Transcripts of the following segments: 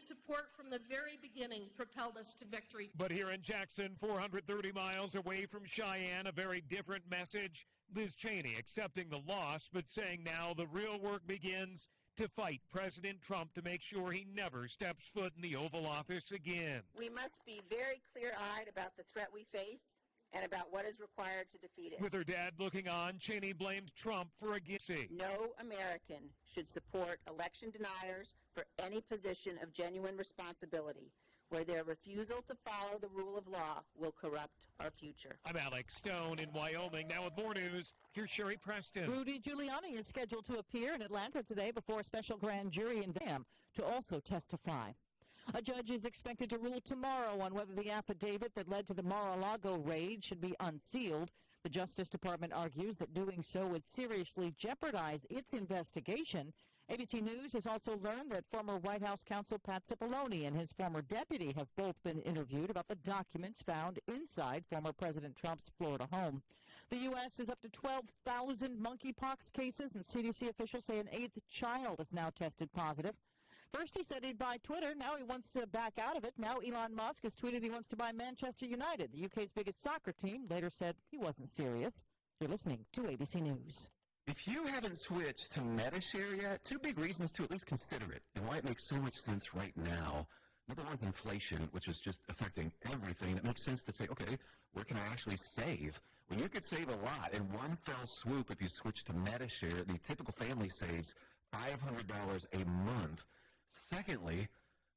support from the very beginning propelled us to victory. But here in Jackson, 430 miles away from Cheyenne, a very different message. Liz Cheney accepting the loss, but saying now the real work begins to fight President Trump to make sure he never steps foot in the Oval Office again. We must be very clear-eyed about the threat we face and about what is required to defeat it. With her dad looking on, Cheney blamed Trump for a guilty. No American should support election deniers for any position of genuine responsibility, where their refusal to follow the rule of law will corrupt our future. I'm Alex Stone in Wyoming. Now with more news, here's Sherry Preston. Rudy Giuliani is scheduled to appear in Atlanta today before a special grand jury in VAM to also testify. A judge is expected to rule tomorrow on whether the affidavit that led to the Mar-a-Lago raid should be unsealed. The Justice Department argues that doing so would seriously jeopardize its investigation. ABC News has also learned that former White House counsel Pat Cipollone and his former deputy have both been interviewed about the documents found inside former President Trump's Florida home. The U.S. is up to 12,000 monkeypox cases, and CDC officials say an eighth child is now tested positive. First, he said he'd buy Twitter. Now he wants to back out of it. Now Elon Musk has tweeted he wants to buy Manchester United, the UK's biggest soccer team. Later said he wasn't serious. You're listening to ABC News. If you haven't switched to MediShare yet, two big reasons to at least consider it and why it makes so much sense right now. Number one's inflation, which is just affecting everything. It makes sense to say, okay, where can I actually save? Well, you could save a lot in one fell swoop if you switch to MediShare. The typical family saves $500 a month. Secondly,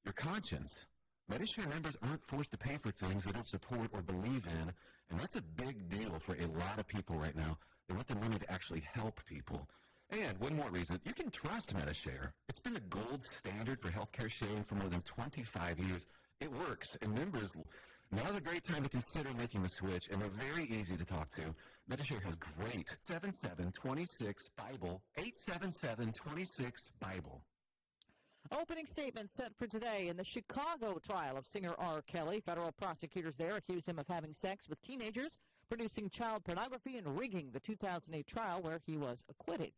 your conscience. MediShare members aren't forced to pay for things they don't support or believe in, and that's a big deal for a lot of people right now. They want the money to actually help people. And one more reason, you can trust MediShare. It's been the gold standard for healthcare sharing for more than 25 years. It works, and members, now's a great time to consider making the switch, and they're very easy to talk to. MediShare has great 7726-BIBLE, 877-26-BIBLE. Opening statements set for today in the Chicago trial of singer R. Kelly. Federal prosecutors there accuse him of having sex with teenagers, producing child pornography, and rigging the 2008 trial where he was acquitted.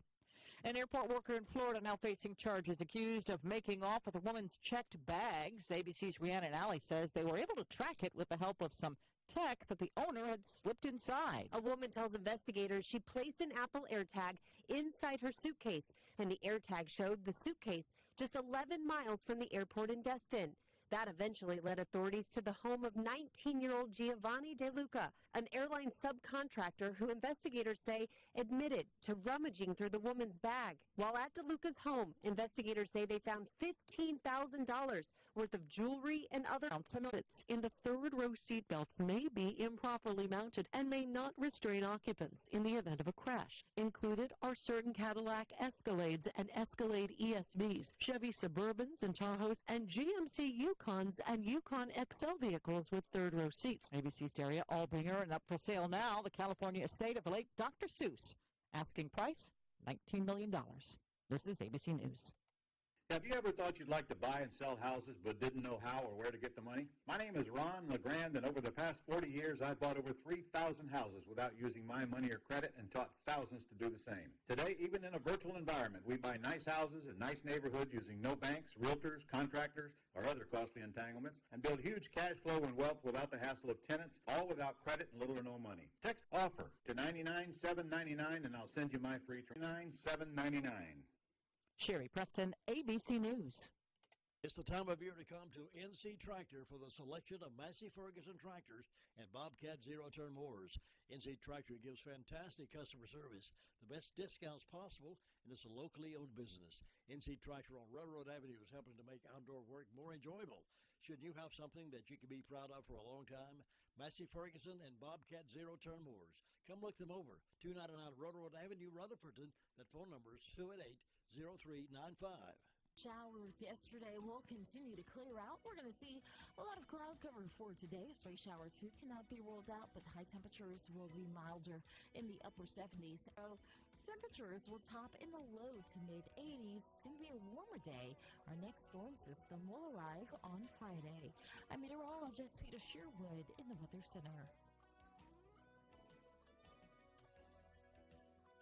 An airport worker in Florida now facing charges accused of making off with a woman's checked bags. ABC's Rhiannon Alley says they were able to track it with the help of some tech that the owner had slipped inside. A woman tells investigators she placed an Apple AirTag inside her suitcase, and the AirTag showed the suitcase just 11 miles from the airport in Destin. That eventually led authorities to the home of 19-year-old Giovanni De Luca, an airline subcontractor who investigators say admitted to rummaging through the woman's bag. While at De Luca's home, investigators say they found $15,000 worth of jewelry and other items. In the third row seat belts may be improperly mounted and may not restrain occupants in the event of a crash. Included are certain Cadillac Escalades and Escalade ESVs, Chevy Suburbans and Tahoes, and GMC Yukons and Yukon XL vehicles with third row seats. ABC's Daria Albringer, and up for sale now, the California estate of the late Dr. Seuss. Asking price, $19 million. This is ABC News. Have you ever thought you'd like to buy and sell houses but didn't know how or where to get the money? My name is Ron LeGrand, and over the past 40 years, I've bought over 3,000 houses without using my money or credit and taught thousands to do the same. Today, even in a virtual environment, we buy nice houses in nice neighborhoods using no banks, realtors, contractors, or other costly entanglements, and build huge cash flow and wealth without the hassle of tenants, all without credit and little or no money. Text OFFER to 99799 and I'll send you my free 99799. Sherry Preston, ABC News. It's the time of year to come to NC Tractor for the selection of Massey Ferguson tractors and Bobcat zero-turn mowers. NC Tractor gives fantastic customer service, the best discounts possible, and it's a locally owned business. NC Tractor on Railroad Avenue is helping to make outdoor work more enjoyable. Should you have something that you can be proud of for a long time? Massey Ferguson and Bobcat zero-turn mowers. Come look them over. 299 Railroad Avenue, Rutherford. That phone number is 288-0395. Showers yesterday will continue to clear out. We're going to see a lot of cloud cover for today. A stray shower, too, cannot be ruled out, but high temperatures will be milder in the upper 70s. So temperatures will top in the low to mid-80s. It's going to be a warmer day. Our next storm system will arrive on Friday. I'm meteorologist Peter Sherwood in the Weather Center.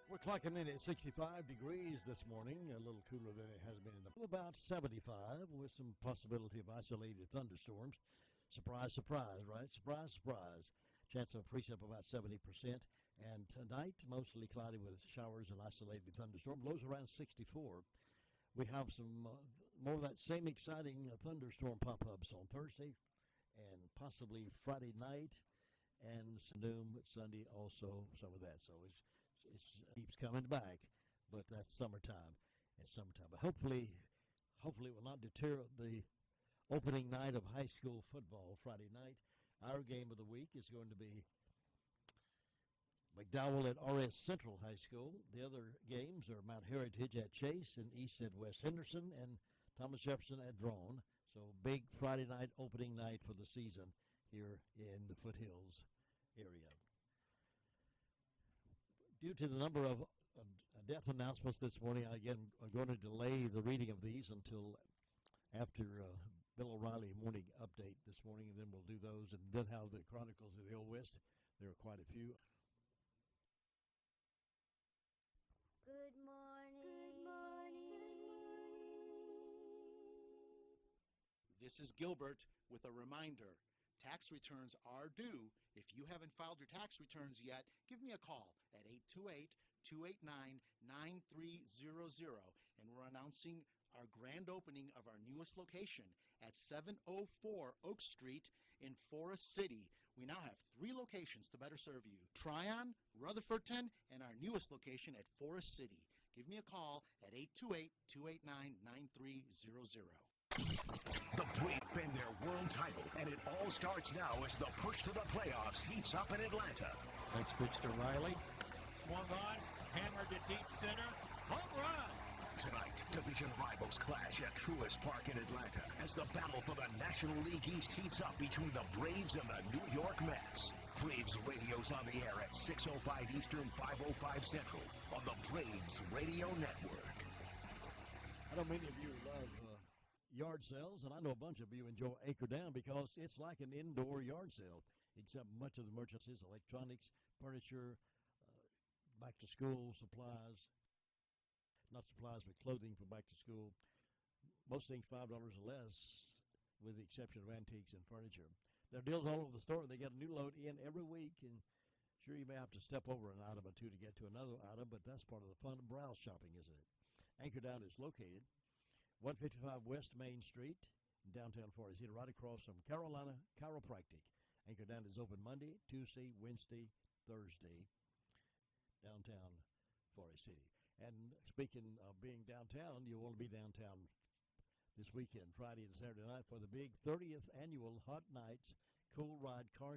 We're clocking in at 65 degrees this morning, a little cooler than it has been in about 75 with some possibility of isolated thunderstorms. Surprise, surprise, right? Surprise, surprise. Chance of precip about 70%. And tonight, mostly cloudy with showers and isolated thunderstorm. Lows around 64. We have some more of that same exciting thunderstorm pop-ups on Thursday and possibly Friday night and noon Sunday also some of that. So it keeps coming back, but that's summertime. It's summertime. But hopefully it will not deter the opening night of high school football Friday night. Our game of the week is going to be McDowell at R.S. Central High School. The other games are Mount Heritage at Chase and East at West Henderson and Thomas Jefferson at Drone. So big Friday night opening night for the season here in the foothills area. Due to the number of death announcements this morning, again, I'm going to delay the reading of these until after Bill O'Reilly morning update this morning, and then we'll do those and then have the Chronicles of the Old West. There are quite a few. Good morning. Good morning. This is Gilbert with a reminder. Tax returns are due. If you haven't filed your tax returns yet, give me a call at 828-289-9300. And we're announcing our grand opening of our newest location at 704 Oak Street in Forest City. We now have 3 locations to better serve you: Tryon, Rutherfordton, and our newest location at Forest City. Give me a call at 828-289-9300. The Braves defend their world title, and it all starts now as the push to the playoffs heats up in Atlanta. Next pitch to Riley. Swung on, hammered to deep center, home run! Tonight, division rivals clash at Truist Park in Atlanta as the battle for the National League East heats up between the Braves and the New York Mets. Braves radio's on the air at 6:05 Eastern, 5:05 Central on the Braves Radio Network. I know many of you love yard sales, and I know a bunch of you enjoy Anchor Down because it's like an indoor yard sale, except much of the merchandise, electronics, furniture, back-to-school supplies. Not supplies, but clothing for back to school. Most things $5 or less, with the exception of antiques and furniture. There are deals all over the store. They get a new load in every week, and sure, you may have to step over an item or two to get to another item, but that's part of the fun of browse shopping, isn't it? Anchor Down is located 155 West Main Street in downtown Forest City, right across from Carolina Chiropractic. Anchor Down is open Monday, Tuesday, Wednesday, Thursday, downtown Forest City. And speaking of being downtown, you want to be downtown this weekend, Friday and Saturday night, for the big 30th annual Hot Nights Cool Ride Car